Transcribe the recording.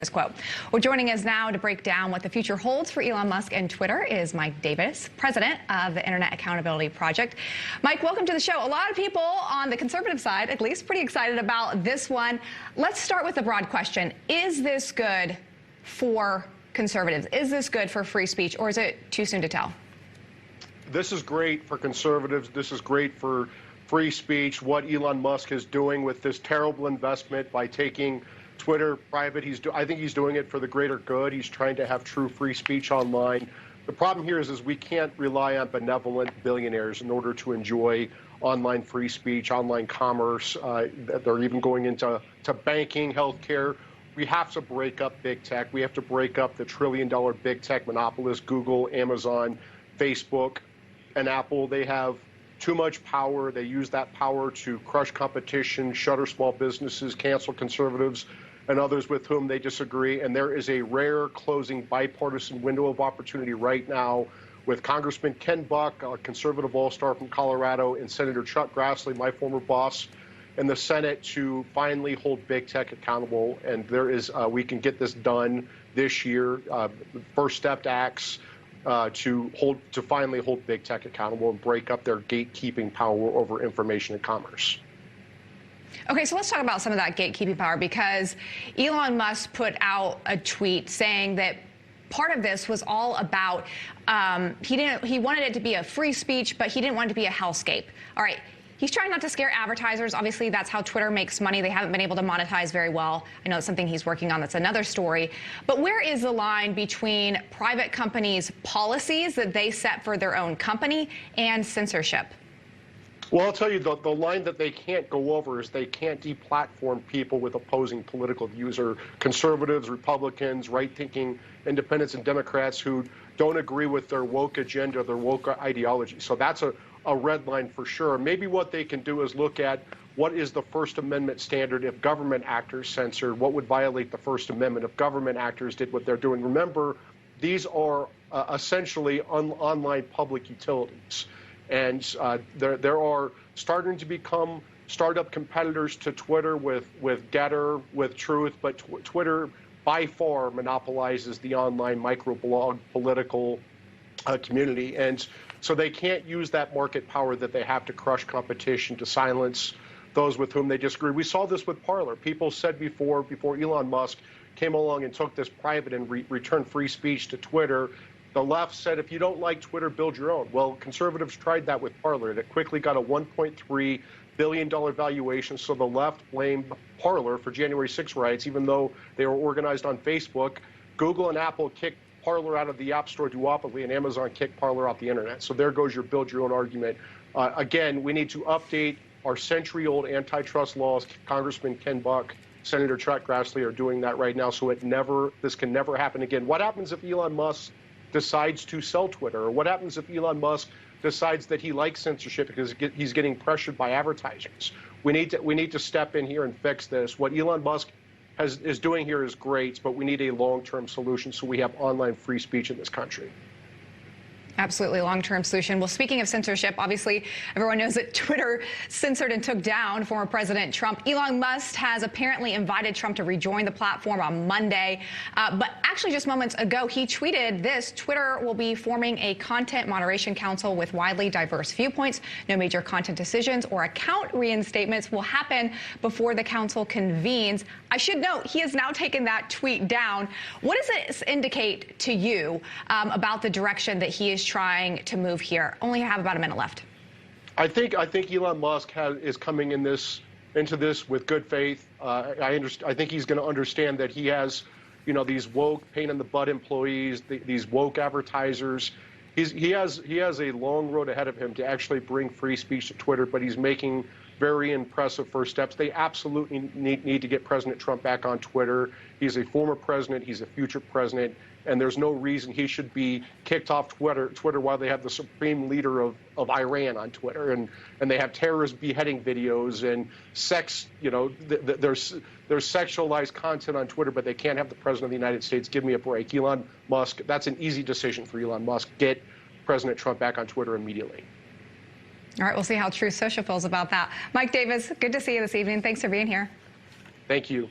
Quote. Well, joining us now to break down what the future holds for Elon Musk and Twitter is Mike Davis, president of the Internet Accountability Project. Mike, welcome to the show. A lot of people on the conservative side, at least, pretty excited about this one. Let's start with the broad question. Is this good for conservatives? Is this good for free speech, or is it too soon to tell? This is great for conservatives. This is great for free speech. What Elon Musk is doing with this terrible investment by taking Twitter private, I think he's doing it for the greater good. He's trying to have true free speech online. The problem here is we can't rely on benevolent billionaires in order to enjoy online free speech, online commerce. They're even going into banking, healthcare. We have to break up big tech. We have to break up the trillion-dollar big tech monopolists, Google, Amazon, Facebook, and Apple. They have too much power. They use that power to crush competition, shutter small businesses, cancel conservatives and others with whom they disagree. And there is a rare closing bipartisan window of opportunity right now with Congressman Ken Buck, a conservative all-star from Colorado, and Senator Chuck Grassley, my former boss, in the Senate to finally hold big tech accountable. And there is, we can get this done this year. First step acts to finally hold big tech accountable and break up their gatekeeping power over information and commerce. Okay, so let's talk about some of that gatekeeping power, because Elon Musk put out a tweet saying that part of this was all about he wanted it to be a free speech, but he didn't want it to be a hellscape. All right. He's trying not to scare advertisers. Obviously, that's how Twitter makes money. They haven't been able to monetize very well. I know it's something he's working on. That's another story. But where is the line between private companies' policies that they set for their own company and censorship? Well, I'll tell you, the line that they can't go over is they can't deplatform people with opposing political views, or conservatives, Republicans, right-thinking independents and Democrats who don't agree with their woke agenda, their woke ideology. So that's a red line for sure. Maybe what they can do is look at what is the First Amendment standard if government actors censored, what would violate the First Amendment if government actors did what they're doing. Remember, these are essentially online public utilities. And there are starting to become startup competitors to Twitter with Getter, with Truth, but Twitter by far monopolizes the online microblog political community. And so they can't use that market power that they have to crush competition, to silence those with whom they disagree. We saw this with Parler. People said before Elon Musk came along and took this private and returned free speech to Twitter, the left said, if you don't like Twitter, build your own. Well, conservatives tried that with Parler, and it quickly got a $1.3 billion valuation. So the left blamed Parler for January 6 riots, even though they were organized on Facebook. Google and Apple kicked Parler out of the App Store duopoly, and Amazon kicked Parler off the internet. So there goes your build your own argument. Again, we need to update our century-old antitrust laws. Congressman Ken Buck, Senator Chuck Grassley are doing that right now, so this can never happen again. What happens if Elon Musk decides to sell Twitter? Or what happens if Elon Musk decides that he likes censorship because he's getting pressured by advertisers? We need to step in here and fix this. What Elon Musk is doing here is great, but we need a long-term solution so we have online free speech in this country. Absolutely, long-term solution. Well, speaking of censorship, obviously everyone knows that Twitter censored and took down former President Trump. Elon Musk has apparently invited Trump to rejoin the platform on Monday. But actually just moments ago, he tweeted this: Twitter will be forming a content moderation council with widely diverse viewpoints. No major content decisions or account reinstatements will happen before the council convenes. I should note, he has now taken that tweet down. What does this indicate to you about the direction that he is trying to move here? Only have about a minute left. I think Elon Musk is coming into this with good faith. I think he's going to understand that he has, these woke, pain in the butt employees, these woke advertisers. He has a long road ahead of him to actually bring free speech to Twitter, but he's making very impressive first steps. They absolutely need to get President Trump back on Twitter. He's a former president. He's a future president. And there's no reason he should be kicked off Twitter while they have the supreme leader of Iran on Twitter, and they have terrorist beheading videos and sex, there's sexualized content on Twitter, but they can't have the president of the United States. Give me a break. Elon Musk, that's an easy decision for Elon Musk. Get President Trump back on Twitter immediately. All right, we'll see how Truth Social feels about that. Mike Davis, good to see you this evening. Thanks for being here. Thank you.